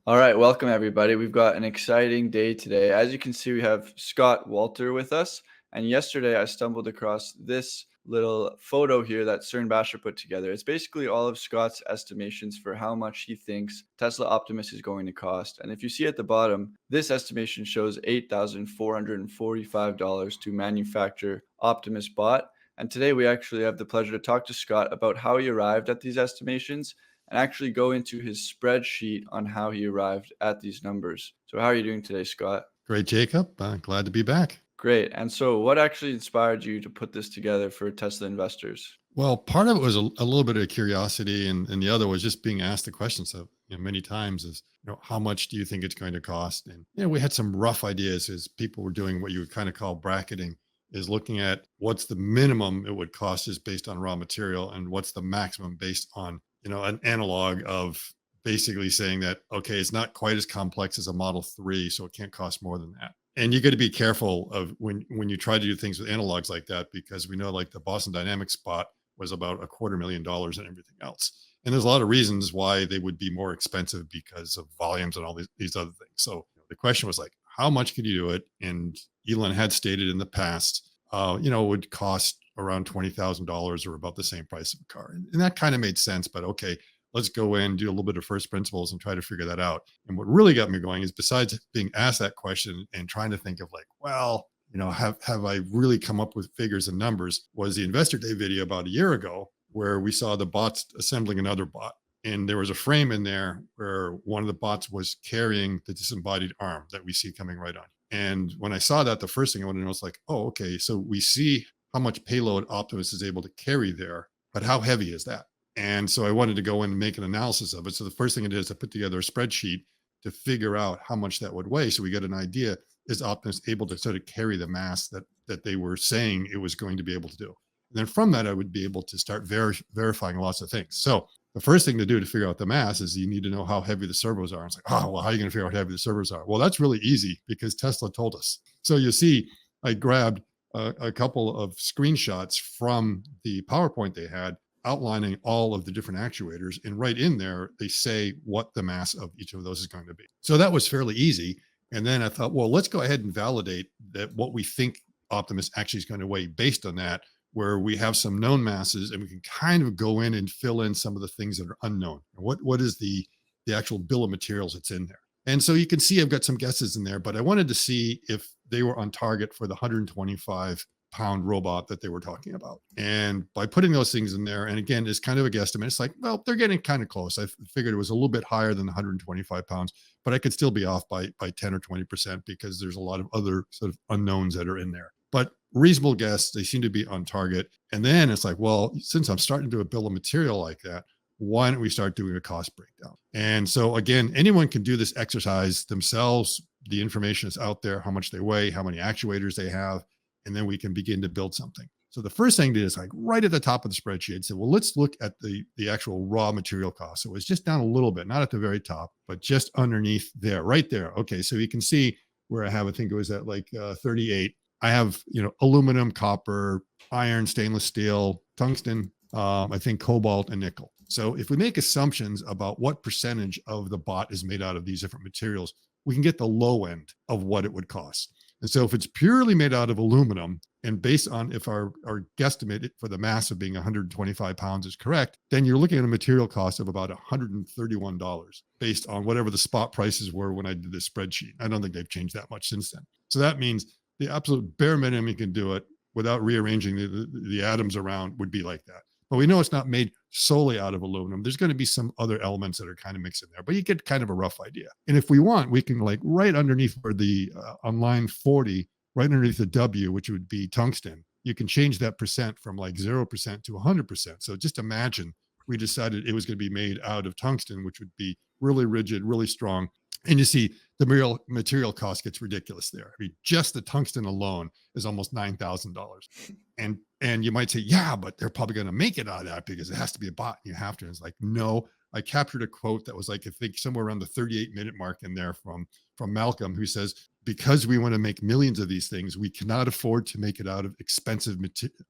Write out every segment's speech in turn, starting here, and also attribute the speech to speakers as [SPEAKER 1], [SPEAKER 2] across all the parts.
[SPEAKER 1] All right, welcome everybody. We've got an exciting day today. As you can see, we have Scott Walter with us. And yesterday I stumbled across this little photo here that CERN Basher put together. It's basically all of Scott's estimations for how much he thinks Tesla Optimus is going to cost. And if you see at the bottom, this estimation shows $8,445 to manufacture Optimus bot. And today we actually have the pleasure to talk to Scott about how he arrived at these estimations and actually go into his spreadsheet on how he arrived at these numbers. So how are you doing today, Scott?
[SPEAKER 2] Great, Jacob. Glad to be back.
[SPEAKER 1] Great. And so what actually inspired you to put this together for Tesla investors?
[SPEAKER 2] Well, part of it was a little bit of curiosity, and the other was just being asked the question so many times is, how much do you think it's going to cost? And we had some rough ideas as people were doing what you would kind of call bracketing, is looking at what's the minimum it would cost is based on raw material, and what's the maximum based on an analog of basically saying that, okay, it's not quite as complex as a Model 3, so it can't cost more than that. And you got to be careful of when you try to do things with analogs like that, because we know like the Boston Dynamics spot was about $250,000 and everything else. And there's a lot of reasons why they would be more expensive because of volumes and all these other things. So the question was like, how much could you do it? And Elon had stated in the past, it would cost around $20,000 or about the same price of a car. And that kind of made sense, but okay, let's go in, do a little bit of first principles and try to figure that out. And what really got me going is, besides being asked that question and trying to think of like, well, have I really come up with figures and numbers, was the Investor Day video about a year ago where we saw the bots assembling another bot. And there was a frame in there where one of the bots was carrying the disembodied arm that we see coming right on. And when I saw that, the first thing I wanted to know was like, oh, okay, so we see how much payload Optimus is able to carry there, but how heavy is that? And so I wanted to go in and make an analysis of it. So the first thing I did is I put together a spreadsheet to figure out how much that would weigh, so we get an idea, is Optimus able to sort of carry the mass that they were saying it was going to be able to do? And then from that, I would be able to start verifying lots of things. So the first thing to do to figure out the mass is you need to know how heavy the servos are. It's like, oh, well, how are you going to figure out how heavy the servos are? Well, that's really easy because Tesla told us. So you see, I grabbed a couple of screenshots from the PowerPoint they had outlining all of the different actuators. And right in there, they say what the mass of each of those is going to be. So that was fairly easy. And then I thought, well, let's go ahead and validate that what we think Optimus actually is going to weigh based on that, where we have some known masses and we can kind of go in and fill in some of the things that are unknown. What is the actual bill of materials that's in there? And so you can see I've got some guesses in there, but I wanted to see if they were on target for the 125-pound robot that they were talking about. And by putting those things in there, and again, it's kind of a guesstimate, it's like, well, they're getting kind of close. I figured it was a little bit higher than 125 pounds, but I could still be off by 10 or 20% because there's a lot of other sort of unknowns that are in there. But reasonable guess, they seem to be on target. And then it's like, well, since I'm starting to do a bill of material like that, why don't we start doing a cost breakdown? And so again, anyone can do this exercise themselves. The information is out there, how much they weigh, how many actuators they have, and then we can begin to build something. So the first thing to do is like right at the top of the spreadsheet, say, well, let's look at the actual raw material cost. So it was just down a little bit, not at the very top, but just underneath there, right there. Okay, so you can see where I have, I think it was at like 38. I have, aluminum, copper, iron, stainless steel, tungsten, I think cobalt and nickel. So if we make assumptions about what percentage of the bot is made out of these different materials, we can get the low end of what it would cost. And so if it's purely made out of aluminum, and based on if our guesstimate for the mass of being 125 pounds is correct, then you're looking at a material cost of about $131 based on whatever the spot prices were when I did this spreadsheet. I don't think they've changed that much since then. So that means the absolute bare minimum you can do it without rearranging the atoms around would be like that. But we know it's not made solely out of aluminum. There's going to be some other elements that are kind of mixed in there, but you get kind of a rough idea. And if we want, we can like right underneath where the on line 40, right underneath the W, which would be tungsten, you can change that percent from like 0% to 100%. So just imagine we decided it was going to be made out of tungsten, which would be really rigid, really strong. And you see the material cost gets ridiculous there. I mean, just the tungsten alone is almost $9,000. And you might say, yeah, but they're probably going to make it out of that because it has to be a bot. And you have to. And it's like, no, I captured a quote that was like, I think somewhere around the 38-minute mark in there from Malcolm, who says, because we want to make millions of these things, we cannot afford to make it out of expensive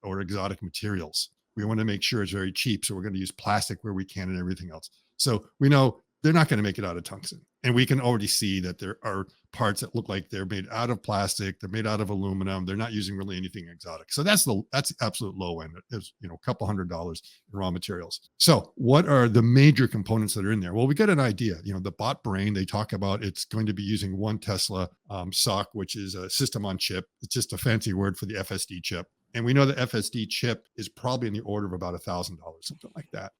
[SPEAKER 2] or exotic materials. We want to make sure it's very cheap. So we're going to use plastic where we can and everything else. So we know they're not going to make it out of tungsten. And we can already see that there are parts that look like they're made out of plastic, they're made out of aluminum, they're not using really anything exotic. So that's the absolute low end. It's, you know, a couple $100 in raw materials. So what are the major components that are in there? Well, we got an idea. You know, the bot brain, they talk about it's going to be using 1 Tesla SoC, which is a system on chip. It's just a fancy word for the FSD chip. And we know the FSD chip is probably in the order of about $1,000, something like that.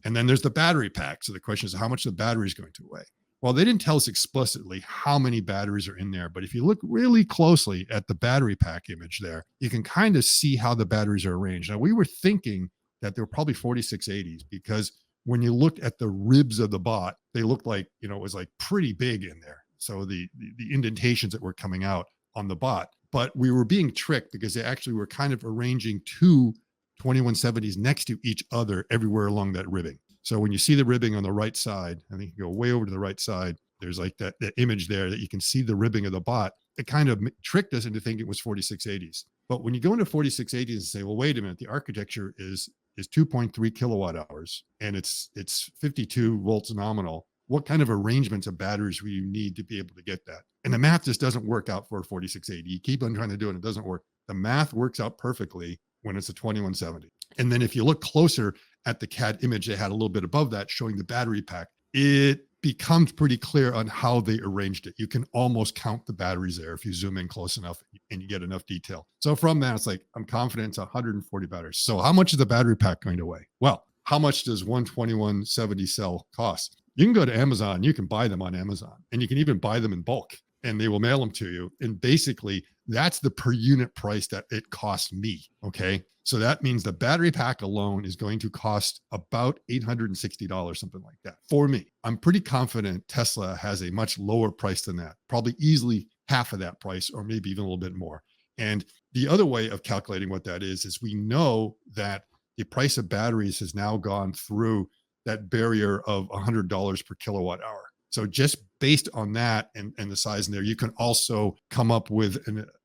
[SPEAKER 2] And then there's the battery pack. So the question is, how much the battery is going to weigh? Well, they didn't tell us explicitly how many batteries are in there, but if you look really closely at the battery pack image there, you can kind of see how the batteries are arranged. Now, we were thinking that they were probably 4680s because when you looked at the ribs of the bot, they looked like, you know, it was like pretty big in there. So the indentations that were coming out on the bot, but we were being tricked because they actually were kind of arranging 2 2170s next to each other everywhere along that ribbing. So when you see the ribbing on the right side, I think you go way over to the right side, there's like that image there that you can see the ribbing of the bot. It kind of tricked us into thinking it was 4680s. But when you go into 4680s and say, well, wait a minute, the architecture is 2.3 kilowatt hours and it's 52 volts nominal. What kind of arrangements of batteries will you need to be able to get that? And the math just doesn't work out for a 4680. You keep on trying to do it, it doesn't work. The math works out perfectly when it's a 2170. And then if you look closer at the CAD image they had a little bit above that showing the battery pack, it becomes pretty clear on how they arranged it. You can almost count the batteries there if you zoom in close enough and you get enough detail. So from that, it's like, I'm confident it's 140 batteries. So how much is the battery pack going to weigh? Well, how much does one 2170 cell cost? You can go to Amazon, you can buy them on Amazon, and you can even buy them in bulk and they will mail them to you. And basically that's the per unit price that it cost me. Okay. So that means the battery pack alone is going to cost about $860, something like that for me. I'm pretty confident Tesla has a much lower price than that, probably easily half of that price, or maybe even a little bit more. And the other way of calculating what that is we know that the price of batteries has now gone through that barrier of $100 per kilowatt hour. So just based on that and the size in there, you can also come up with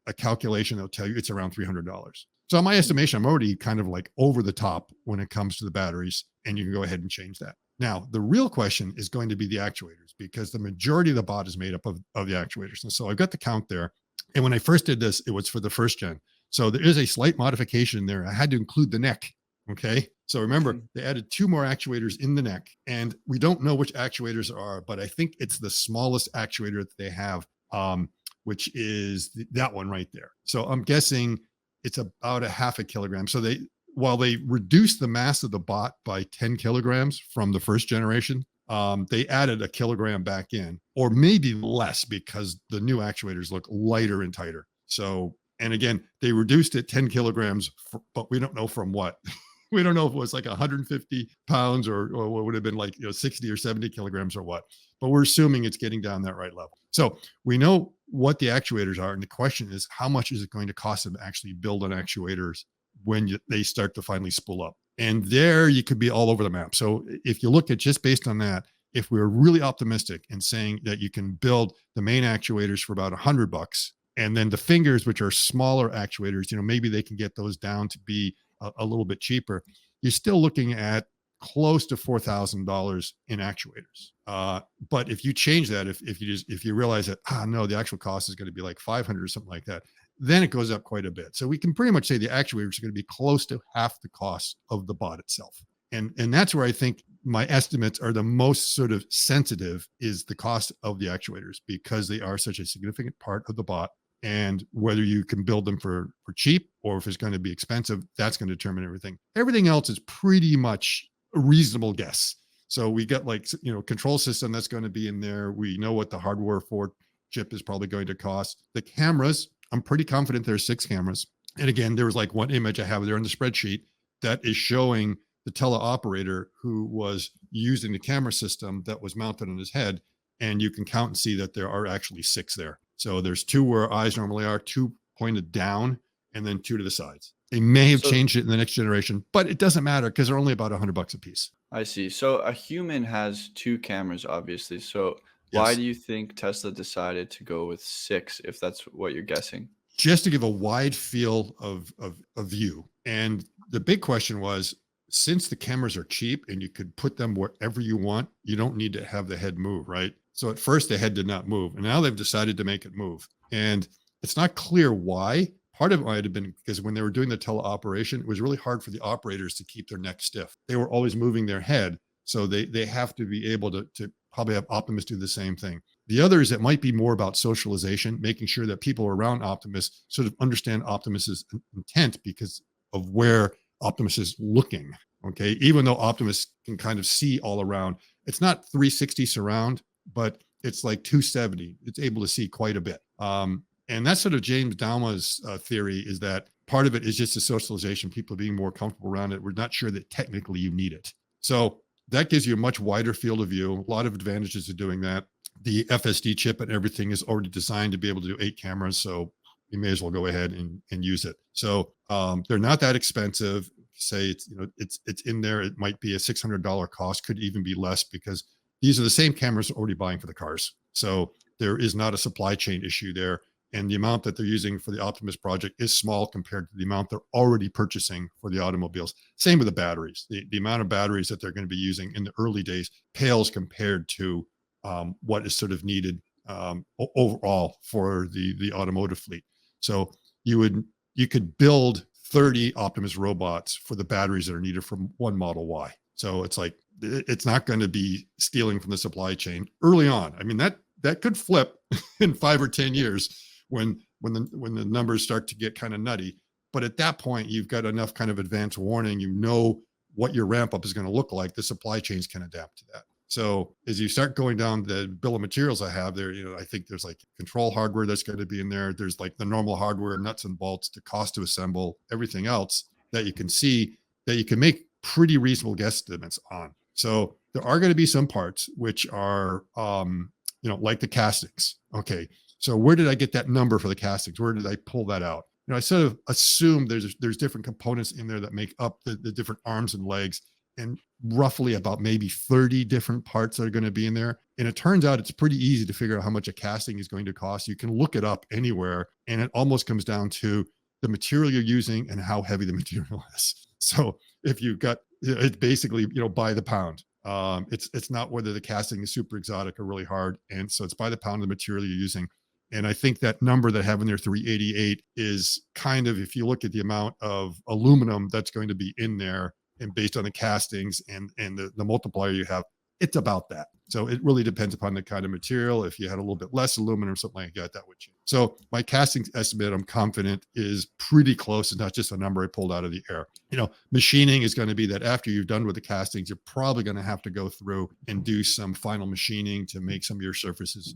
[SPEAKER 2] a calculation that'll tell you it's around $300. So my estimation, I'm already kind of like over the top when it comes to the batteries, and you can go ahead and change that. Now, the real question is going to be the actuators, because the majority of the bot is made up of the actuators. And so I've got the count there. And when I first did this, it was for the first gen. So there is a slight modification in there. I had to include the neck. Okay. So remember, they added 2 more actuators in the neck, and we don't know which actuators are, but I think it's the smallest actuator that they have, which is that one right there. So I'm guessing it's about a half a kilogram. So while they reduced the mass of the bot by 10 kilograms from the first generation, they added a kilogram back in, or maybe less, because the new actuators look lighter and tighter. So, and again, they reduced it 10 kilograms, but we don't know from what. We don't know if it was like 150 pounds or what would have been like, 60 or 70 kilograms or what, but we're assuming it's getting down that right level. So we know what the actuators are. And the question is, how much is it going to cost them to actually build on actuators when they start to finally spool up? And there you could be all over the map. So if you look at just based on that, if we're really optimistic and saying that you can build the main actuators for about $100, and then the fingers, which are smaller actuators, maybe they can get those down to be a little bit cheaper, you're still looking at close to $4,000 in actuators. But if you change that, if you realize that, no, the actual cost is going to be like 500 or something like that, then it goes up quite a bit. So we can pretty much say the actuators are going to be close to half the cost of the bot itself. And that's where I think my estimates are the most sort of sensitive, is the cost of the actuators, because they are such a significant part of the bot. And whether you can build them for cheap or if it's going to be expensive, that's going to determine everything. Everything else is pretty much a reasonable guess. So we got control system that's going to be in there. We know what the hardware for chip is probably going to cost. The cameras, I'm pretty confident there's 6 cameras. And again, there was like one image I have there in the spreadsheet that is showing the teleoperator who was using the camera system that was mounted on his head. And you can count and see that there are actually 6 there. So there's 2 where eyes normally are, 2 pointed down, and then 2 to the sides. They may have changed it in the next generation, but it doesn't matter because they're only about $100 a piece.
[SPEAKER 1] I see. So a human has 2 cameras, obviously. So why
[SPEAKER 2] Yes.
[SPEAKER 1] do you think Tesla decided to go with 6, if that's what you're guessing?
[SPEAKER 2] Just to give a wide field of view. And the big question was, since the cameras are cheap and you could put them wherever you want, you don't need to have the head move, right? So at first the head did not move, and now they've decided to make it move. And it's not clear why. Part of it might have been because when they were doing the teleoperation, it was really hard for the operators to keep their neck stiff. They were always moving their head. So they have to be able to probably have Optimus do the same thing. The other is it might be more about socialization, making sure that people around Optimus sort of understand Optimus's intent because of where Optimus is looking. Okay. Even though Optimus can kind of see all around, it's not 360 surround, but it's like 270. It's able to see quite a bit. And that's sort of James Dalma's theory, is that part of it is just the socialization, people being more comfortable around it. We're not sure that technically you need it. So that gives you a much wider field of view, a lot of advantages of doing that. The FSD chip and everything is already designed to be able to do 8 cameras. So you may as well go ahead and use it. So they're not that expensive. Say it's, it's in there. It might be a $600 cost, could even be less, because these are the same cameras they're already buying for the cars. So there is not a supply chain issue there. And the amount that they're using for the Optimus project is small compared to the amount they're already purchasing for the automobiles. Same with the batteries. The amount of batteries that they're going to be using in the early days pales compared to what is sort of needed overall for the automotive fleet. So you could build 30 Optimus robots for the batteries that are needed from one Model Y. So it's like, it's not going to be stealing from the supply chain early on. I mean, that could flip in 5 or 10 years when the numbers start to get kind of nutty. But at that point, you've got enough kind of advance warning. You know what your ramp up is going to look like. The supply chains can adapt to that. So as you start going down the bill of materials I have there, I think there's like control hardware that's going to be in there. There's like the normal hardware, nuts and bolts, the cost to assemble, everything else that you can see that you can make pretty reasonable guesstimates on. So there are going to be some parts which are, like the castings. Okay, so where did I get that number for the castings? Where did I pull that out? I sort of assume there's different components in there that make up the different arms and legs, and roughly about maybe 30 different parts that are going to be in there. And it turns out it's pretty easy to figure out how much a casting is going to cost. You can look it up anywhere, and it almost comes down to the material you're using and how heavy the material is. So if you've got, it's basically, by the pound. It's not whether the casting is super exotic or really hard. And so it's by the pound of the material you're using. And I think that number that I have in there, 388, is kind of, if you look at the amount of aluminum that's going to be in there, and based on the castings and the multiplier you have, it's about that. So it really depends upon the kind of material. If you had a little bit less aluminum or something like that would change. So my casting estimate, I'm confident, is pretty close. It's not just a number I pulled out of the air. Machining is going to be that after you're done with the castings, you're probably going to have to go through and do some final machining to make some of your surfaces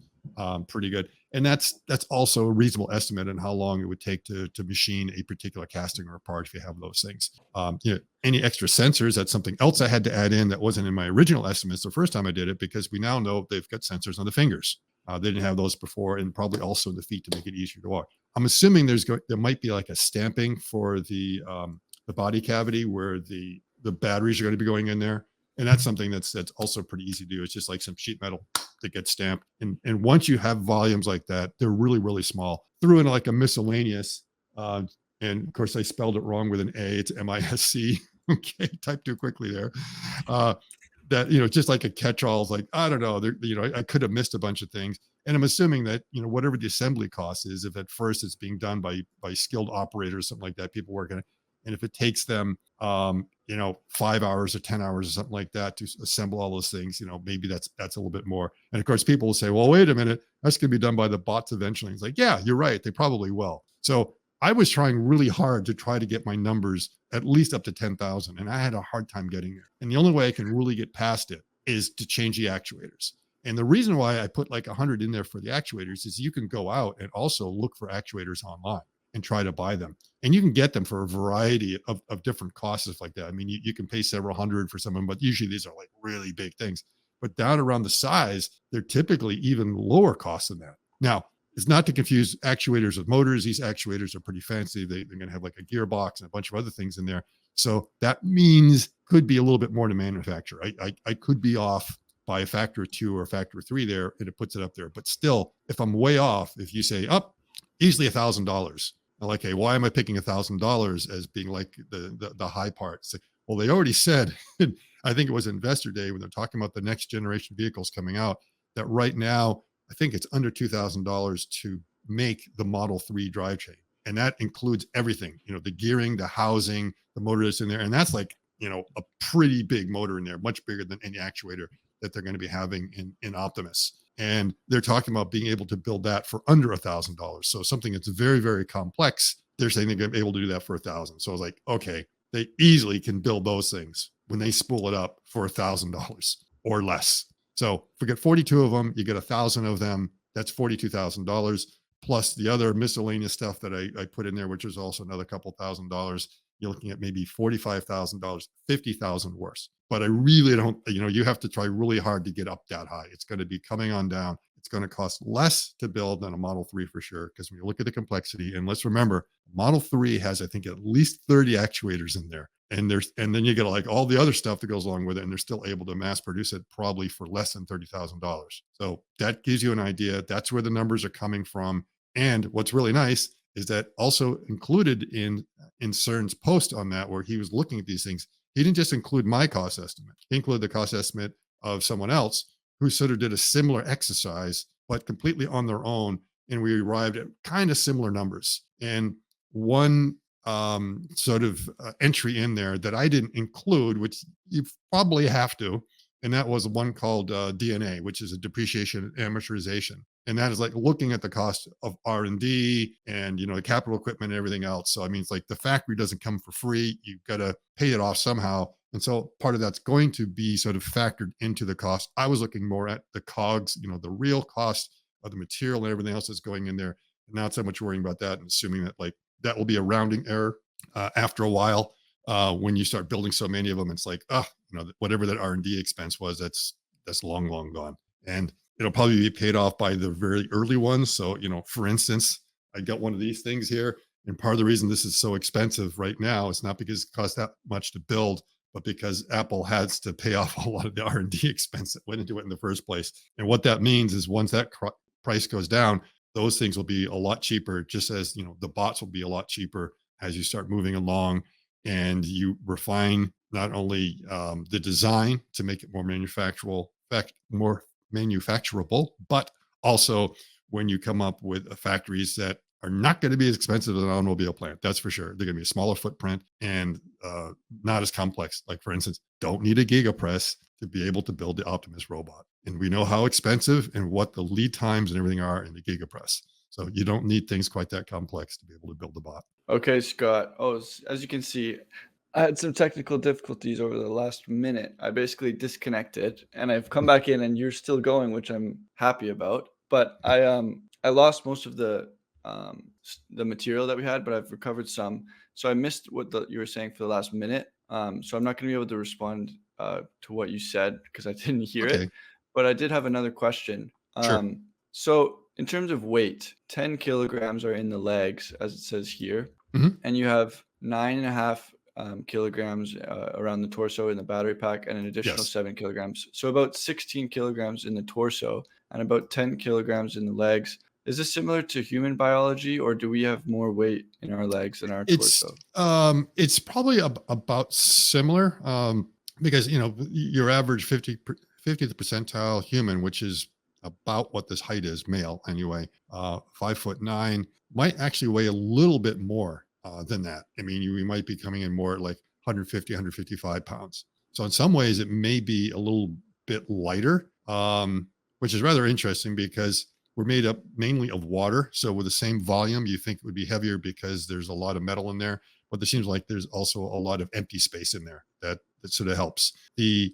[SPEAKER 2] pretty good. And that's also a reasonable estimate on how long it would take to machine a particular casting or a part if you have those things. Any extra sensors, that's something else I had to add in that wasn't in my original estimates the first time I did it, because we now know they've got sensors on the fingers. They didn't have those before, and probably also in the feet to make it easier to walk. I'm assuming there might be like a stamping for the body cavity where the batteries are going to be going in there. And that's something that's also pretty easy to do. It's just like some sheet metal that gets stamped. And once you have volumes like that, they're really, really small. Threw in like a miscellaneous, and of course I spelled it wrong with an A. It's MISC. Okay, typed too quickly there. That, just like a catch-all, is like, I don't know, I could have missed a bunch of things. And I'm assuming that, whatever the assembly cost is, if at first it's being done by skilled operators, something like that, people working, and if it takes them, 5 hours or 10 hours or something like that to assemble all those things, maybe that's a little bit more. And of course, people will say, well, wait a minute, that's going to be done by the bots eventually. It's like, yeah, you're right. They probably will. So I was trying really hard to try to get my numbers at least up to 10,000. And I had a hard time getting there. And the only way I can really get past it is to change the actuators. And the reason why I put like 100 in there for the actuators is you can go out and also look for actuators online and try to buy them. And you can get them for a variety of different costs like that. I mean, you can pay several hundred for some of them, but usually these are like really big things. But down around the size, they're typically even lower cost than that. Now, it's not to confuse actuators with motors. These actuators are pretty fancy. They're going to have like a gearbox and a bunch of other things in there. So that means could be a little bit more to manufacture. I could be off by a factor of 2 or a factor of 3 there, and it puts it up there. But still, if I'm way off, if you say easily $1,000, I'm like, hey, why am I picking $1,000 as being like the high part? So, Well, they already said, I think it was Investor Day when they're talking about the next generation vehicles coming out, that right now, I think it's under $2,000 to make the Model 3 drivetrain. And that includes everything, the gearing, the housing, the motor that's in there. And that's like, a pretty big motor in there, much bigger than any actuator that they're going to be having in Optimus. And they're talking about being able to build that for under $1,000. So something that's very, very complex, they're saying they're going to be able to do that for 1,000. So I was like, okay, they easily can build those things when they spool it up for $1,000 or less. So if we get 42 of them, you get 1,000 of them. That's $42,000 plus the other miscellaneous stuff that I put in there, which is also another couple $1,000. You're looking at maybe $45,000, 50,000 worse. But I really don't, you have to try really hard to get up that high. It's going to be coming on down. It's going to cost less to build than a Model 3 for sure. Because when you look at the complexity, and let's remember, Model 3 has, I think, at least 30 actuators in there. And then you get like all the other stuff that goes along with it, and they're still able to mass produce it probably for less than $30,000. So that gives you an idea. That's where the numbers are coming from. And what's really nice is that also included in CERN's post on that, where he was looking at these things, he didn't just include my cost estimate. He included the cost estimate of someone else who sort of did a similar exercise, but completely on their own. And we arrived at kind of similar numbers. And one sort of entry in there that I didn't include, which you probably have to, and that was one called DNA, which is a depreciation and amortization. And that is like looking at the cost of R&D and, the capital equipment and everything else. So, I mean, it's like the factory doesn't come for free. You've got to pay it off somehow. And so part of that's going to be sort of factored into the cost. I was looking more at the COGS, the real cost of the material and everything else that's going in there. And not so much worrying about that and assuming that like that will be a rounding error after a while. When you start building so many of them, it's like, whatever that R&D expense was, that's long, long gone. And it'll probably be paid off by the very early ones. So, for instance, I got one of these things here. And part of the reason this is so expensive right now, it's not because it costs that much to build, but because Apple has to pay off a lot of the R&D expense that went into it in the first place. And what that means is once that price goes down, those things will be a lot cheaper, just as, the bots will be a lot cheaper as you start moving along and you refine not only the design to make it more manufacturable, but also when you come up with factories that are not going to be as expensive as an automobile plant. That's for sure. They're going to be a smaller footprint and not as complex. Like, for instance, don't need a gigapress to be able to build the Optimus robot. And we know how expensive and what the lead times and everything are in the gigapress. So you don't need things quite that complex to be able to build the bot.
[SPEAKER 1] Okay, Scott. Oh, as you can see, I had some technical difficulties over the last minute. I basically disconnected and I've come back in and you're still going, which I'm happy about. But I lost most of the material that we had, but I've recovered some. So I missed what you were saying for the last minute. So I'm not going to be able to respond to what you said because I didn't hear it.
[SPEAKER 2] Okay,
[SPEAKER 1] But I did have another question.
[SPEAKER 2] sure.
[SPEAKER 1] So in terms of weight, 10 kilograms are in the legs, as it says here,
[SPEAKER 2] Mhm.
[SPEAKER 1] and you have 9.5 kilograms around the torso in the battery pack, and an additional
[SPEAKER 2] Yes.
[SPEAKER 1] 7 kilograms. So about 16 kilograms in the torso and about 10 kilograms in the legs. Is this similar to human biology, or do we have more weight in our legs than our torso?
[SPEAKER 2] It's probably about similar because your average 50th percentile human, which is about what this height is, male anyway, 5'9", might actually weigh a little bit more than that. I mean, you might be coming in more at like 150, 155 pounds. So in some ways, it may be a little bit lighter, which is rather interesting because we're made up mainly of water. So with the same volume, you think it would be heavier because there's a lot of metal in there, but there seems like there's also a lot of empty space in there that sort of helps. The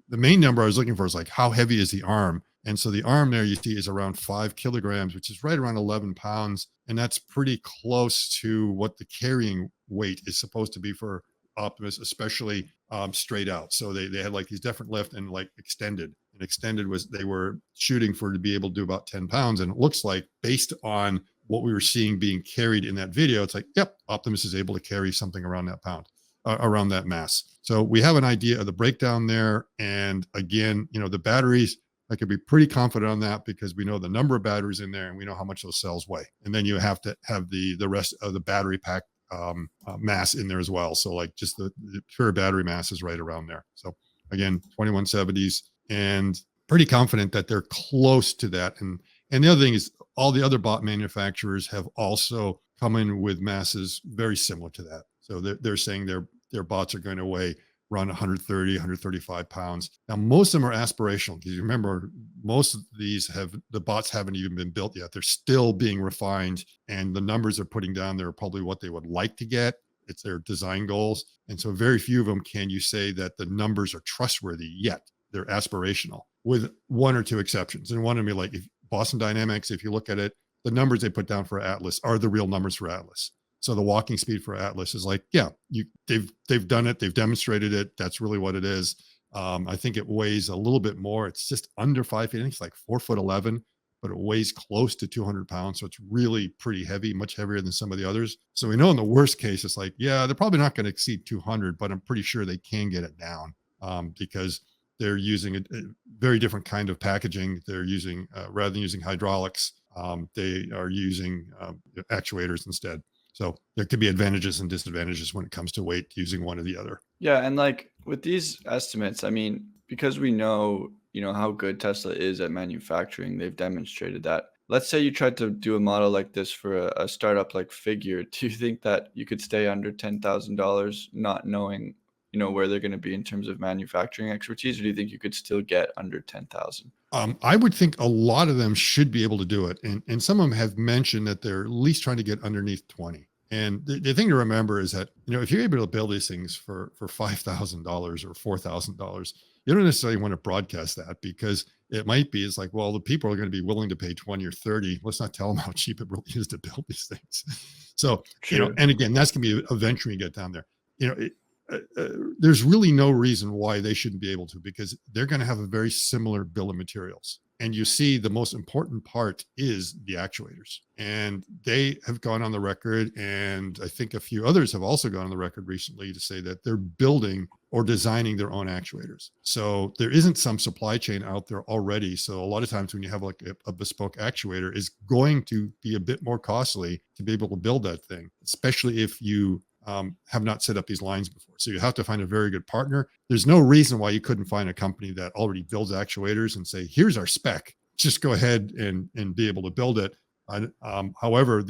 [SPEAKER 2] main number I was looking for is like, how heavy is the arm? And so the arm there you see is around 5 kilograms, which is right around 11 pounds. And that's pretty close to what the carrying weight is supposed to be for Optimus, especially straight out. So they had like these different lift and like extended. And extended was they were shooting for to be able to do about 10 pounds. And it looks like based on what we were seeing being carried in that video, it's like, yep, Optimus is able to carry something around that pound, around that mass. So we have an idea of the breakdown there. And again, the batteries, I could be pretty confident on that because we know the number of batteries in there and we know how much those cells weigh. And then you have to have the rest of the battery pack mass in there as well. So like just the pure battery mass is right around there. So again, 2170s, and pretty confident that they're close to that. And the other thing is all the other bot manufacturers have also come in with masses very similar to that. So they're saying their bots are going to weigh around 130, 135 pounds. Now, most of them are aspirational because you remember most of these the bots haven't even been built yet. They're still being refined, and the numbers they're putting down there are probably what they would like to get. It's their design goals. And so very few of them can you say that the numbers are trustworthy yet. They're aspirational with one or two exceptions. And one of them, like if Boston Dynamics, if you look at it, the numbers they put down for Atlas are the real numbers for Atlas. So the walking speed for Atlas is like, yeah, they've done it, they've demonstrated it. That's really what it is. I think it weighs a little bit more. It's just under 5 feet. I think it's like 4'11", but it weighs close to 200 pounds. So it's really pretty heavy, much heavier than some of the others. So we know in the worst case, it's like, yeah, they're probably not going to exceed 200, but I'm pretty sure they can get it down because they're using a very different kind of packaging. They're using, rather than using hydraulics, they are using actuators instead. So there could be advantages and disadvantages when it comes to weight using one or the other.
[SPEAKER 1] Yeah, and like with these estimates, I mean, because we know, how good Tesla is at manufacturing, they've demonstrated that. Let's say you tried to do a model like this for a startup like Figure. Do you think that you could stay under $10,000 not knowing, where they're going to be in terms of manufacturing expertise, or do you think you could still get under 10,000?
[SPEAKER 2] I would think a lot of them should be able to do it. And some of them have mentioned that they're at least trying to get underneath 20. And the thing to remember is that, if you're able to build these things for $5,000 or $4,000, you don't necessarily want to broadcast that because it might be, it's like, well, the people are going to be willing to pay 20 or 30. Let's not tell them how cheap it really is to build these things. So,
[SPEAKER 1] True.
[SPEAKER 2] and again, that's going to be a venture you get down there. There's really no reason why they shouldn't be able to, because they're going to have a very similar bill of materials. And you see the most important part is the actuators. And they have gone on the record, and I think a few others have also gone on the record recently to say that they're building or designing their own actuators. So there isn't some supply chain out there already. So a lot of times when you have like a bespoke actuator, is going to be a bit more costly to be able to build that thing, especially if you have not set up these lines before. So you have to find a very good partner. There's no reason why you couldn't find a company that already builds actuators and say, here's our spec, just go ahead and be able to build it. However,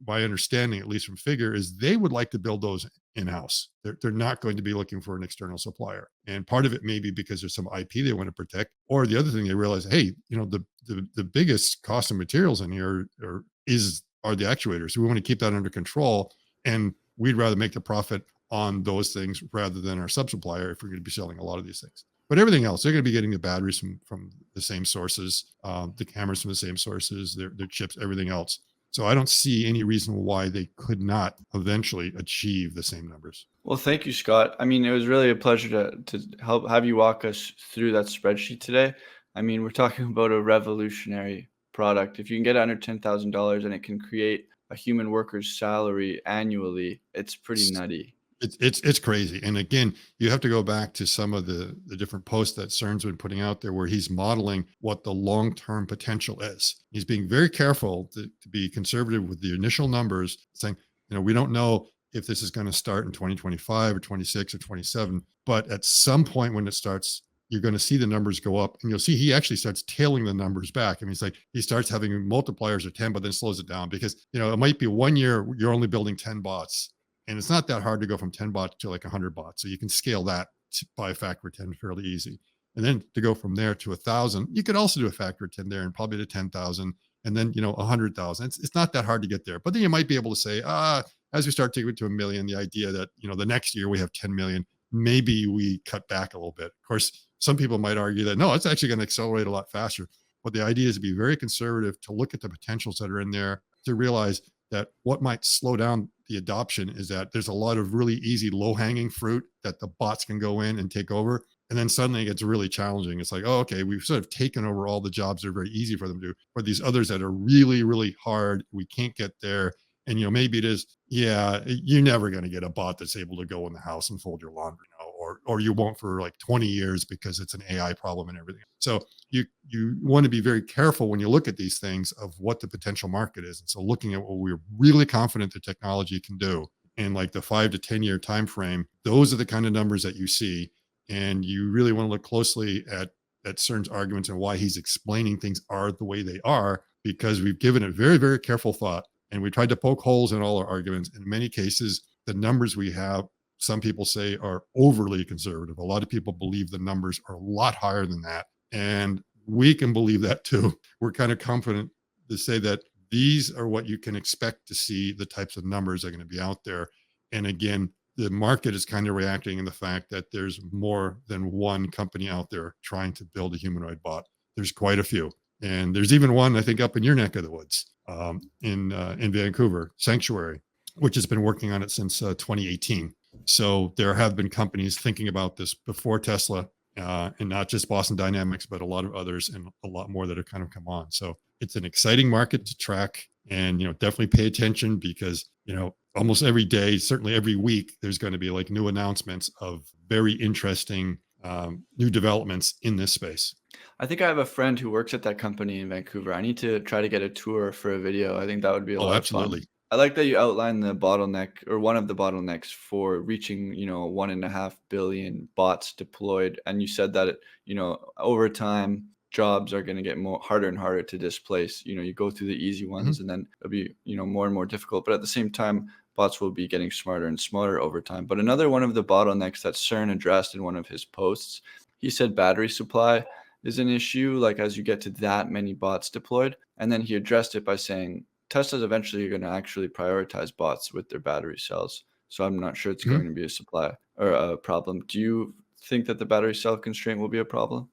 [SPEAKER 2] my understanding, at least from Figure, is they would like to build those in-house. They're not going to be looking for an external supplier. And part of it may be because there's some IP they want to protect, or the other thing they realize, hey, the biggest cost of materials in here are the actuators. So we want to keep that under control. And we'd rather make the profit on those things rather than our sub-supplier if we're going to be selling a lot of these things. But everything else, they're going to be getting the batteries from the same sources, the cameras from the same sources, their chips, everything else. So I don't see any reason why they could not eventually achieve the same numbers.
[SPEAKER 1] Well, thank you, Scott. I mean, it was really a pleasure to help have you walk us through that spreadsheet today. I mean, we're talking about a revolutionary product. If you can get under $10,000 and it can create a human worker's salary annually, it's pretty nutty.
[SPEAKER 2] It's crazy. And again, you have to go back to some of the different posts that CERN's been putting out there where he's modeling what the long-term potential is. He's being very careful to be conservative with the initial numbers, saying, we don't know if this is going to start in 2025 or 26 or 27, but at some point when it starts, you're going to see the numbers go up, and you'll see he actually starts tailing the numbers back. I mean, it's like he starts having multipliers of 10, but then slows it down because, it might be 1 year you're only building 10 bots. And it's not that hard to go from 10 bots to like 100 bots. So you can scale that by a factor of 10 fairly easy. And then to go from there to 1,000, you could also do a factor of 10 there and probably to 10,000 and then, 100,000. It's not that hard to get there. But then you might be able to say, as we start to get to 1 million, the idea that, the next year we have 10 million, maybe we cut back a little bit. Of course, some people might argue that, no, it's actually going to accelerate a lot faster. But the idea is to be very conservative, to look at the potentials that are in there, to realize that what might slow down the adoption is that there's a lot of really easy low-hanging fruit that the bots can go in and take over. And then suddenly it gets really challenging. It's like, oh, okay, we've sort of taken over all the jobs that are very easy for them to do. But these others that are really, really hard, we can't get there. And, maybe it is, yeah, you're never going to get a bot that's able to go in the house and fold your laundry, or you won't for like 20 years because it's an AI problem and everything. So you want to be very careful when you look at these things of what the potential market is. And so looking at what we're really confident the technology can do, in like the 5 to 10 year time frame, those are the kind of numbers that you see. And you really want to look closely at CERN's arguments and why he's explaining things are the way they are, because we've given it very, very careful thought. And we tried to poke holes in all our arguments. In many cases, the numbers we have, some people say, are overly conservative. A lot of people believe the numbers are a lot higher than that. And we can believe that too. We're kind of confident to say that these are what you can expect to see, the types of numbers that are going to be out there. And again, the market is kind of reacting in the fact that there's more than one company out there trying to build a humanoid bot. There's quite a few. And there's even one, I think, up in your neck of the woods, in Vancouver, Sanctuary, which has been working on it since 2018. So there have been companies thinking about this before Tesla, and not just Boston Dynamics, but a lot of others and a lot more that have kind of come on. So it's an exciting market to track, and definitely pay attention, because almost every day, certainly every week, there's going to be like new announcements of very interesting new developments in this space.
[SPEAKER 1] I think I have a friend who works at that company in Vancouver. I need to try to get a tour for a video. I think that would be a
[SPEAKER 2] Oh,
[SPEAKER 1] lot of fun.
[SPEAKER 2] absolutely.
[SPEAKER 1] I like that you outlined the bottleneck, or one of the bottlenecks for reaching, 1.5 billion bots deployed. And you said that, over time, jobs are going to get more harder and harder to displace. You go through the easy
[SPEAKER 2] Mhm.
[SPEAKER 1] ones and then it'll be, more and more difficult. But at the same time, bots will be getting smarter and smarter over time. But another one of the bottlenecks that CERN addressed in one of his posts, he said battery supply is an issue, like as you get to that many bots deployed. And then he addressed it by saying Tesla's eventually going to actually prioritize bots with their battery cells. So I'm not sure it's
[SPEAKER 2] Mhm.
[SPEAKER 1] going to be a supply or a problem. Do you think that the battery cell constraint will be a problem?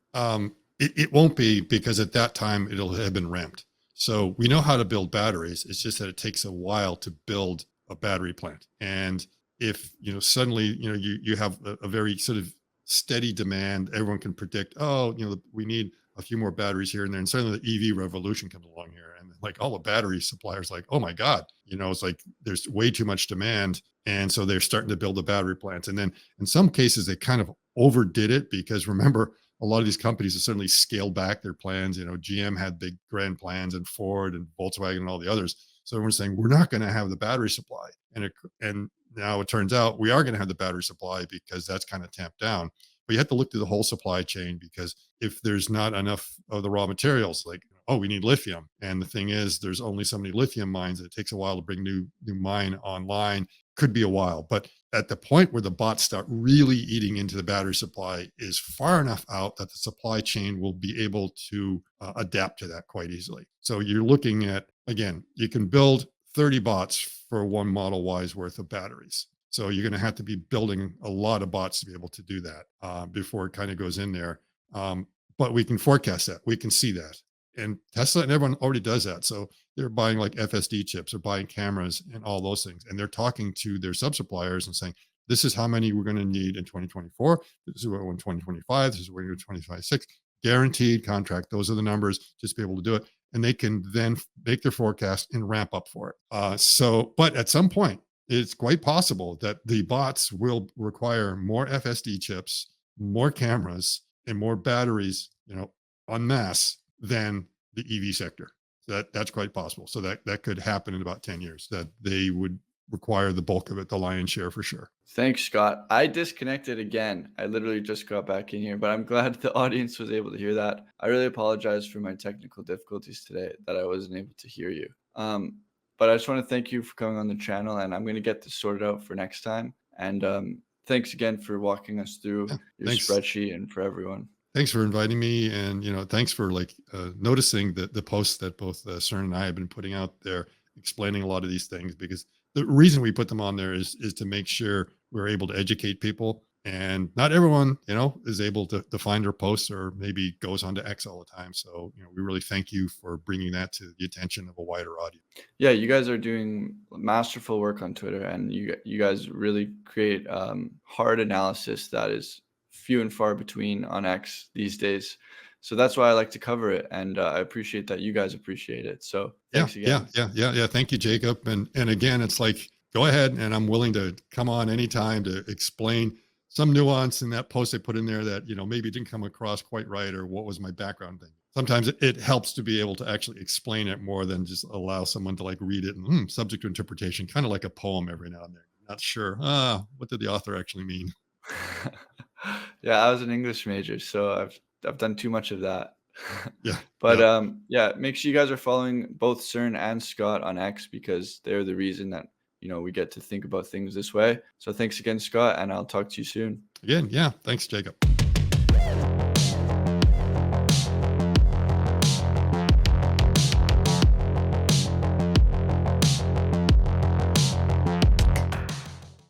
[SPEAKER 2] It won't be, because at that time it'll have been ramped. So we know how to build batteries. It's just that it takes a while to build a battery plant. And if suddenly you have a very sort of steady demand, everyone can predict, oh, we need a few more batteries here and there, and suddenly the EV revolution comes along here, and like all the battery suppliers, like, oh my god, it's like there's way too much demand, and so they're starting to build the battery plants. And then in some cases they kind of overdid it, because remember, a lot of these companies have certainly scaled back their plans. GM had big grand plans, and Ford and Volkswagen and all the others. So everyone's saying we're not going to have the battery supply, and now it turns out we are going to have the battery supply, because that's kind of tamped down. But you have to look through the whole supply chain, because if there's not enough of the raw materials, like, oh, we need lithium, and the thing is, there's only so many lithium mines. It takes a while to bring new mine online. Could be a while, but at the point where the bots start really eating into the battery supply is far enough out that the supply chain will be able to adapt to that quite easily. So you're looking at, again, you can build 30 bots for one Model Y's worth of batteries. So you're going to have to be building a lot of bots to be able to do that before it kind of goes in there. But we can forecast that. We can see that. And Tesla and everyone already does that. So they're buying like FSD chips, they're buying cameras and all those things. And they're talking to their sub suppliers and saying, this is how many we're going to need in 2024. This is what we're in 2025. This is what we're in 2026. Guaranteed contract. Those are the numbers, just be able to do it. And they can then make their forecast and ramp up for it. But at some point, it's quite possible that the bots will require more FSD chips, more cameras, and more batteries, en masse, than the EV sector. That's quite possible. So that could happen in about 10 years, that they would require the bulk of it, the lion's share for sure.
[SPEAKER 1] Thanks, Scott. I disconnected again. I literally just got back in here, but I'm glad the audience was able to hear that. I really apologize for my technical difficulties today that I wasn't able to hear you. But I just want to thank you for coming on the channel, and I'm going to get this sorted out for next time. And thanks again for walking us through
[SPEAKER 2] Yeah.
[SPEAKER 1] your
[SPEAKER 2] Thanks.
[SPEAKER 1] spreadsheet and for everyone.
[SPEAKER 2] Thanks for inviting me. And, thanks for like noticing the posts that both CERN and I have been putting out there, explaining a lot of these things, because the reason we put them on there is to make sure we're able to educate people. And not everyone, is able to find our posts, or maybe goes on to X all the time. So, we really thank you for bringing that to the attention of a wider audience.
[SPEAKER 1] Yeah, you guys are doing masterful work on Twitter, and you guys really create hard analysis that is few and far between on X these days. So that's why I like to cover it, and I appreciate that you guys appreciate it. So
[SPEAKER 2] Yeah,
[SPEAKER 1] thanks
[SPEAKER 2] yeah,
[SPEAKER 1] again.
[SPEAKER 2] yeah, yeah, yeah. Thank you, Jacob. And again, it's like, go ahead, and I'm willing to come on anytime to explain some nuance in that post I put in there that maybe didn't come across quite right, or what was my background thing. Sometimes it helps to be able to actually explain it more than just allow someone to like read it and subject to interpretation, kind of like a poem every now and then. Not sure. What did the author actually mean?
[SPEAKER 1] Yeah, I was an English major, so I've done too much of that.
[SPEAKER 2] Yeah,
[SPEAKER 1] But
[SPEAKER 2] yeah.
[SPEAKER 1] yeah, make sure you guys are following both CERN and Scott on X because they're the reason that we get to think about things this way. So thanks again, Scott, and I'll talk to you soon.
[SPEAKER 2] Again, yeah. Thanks, Jacob.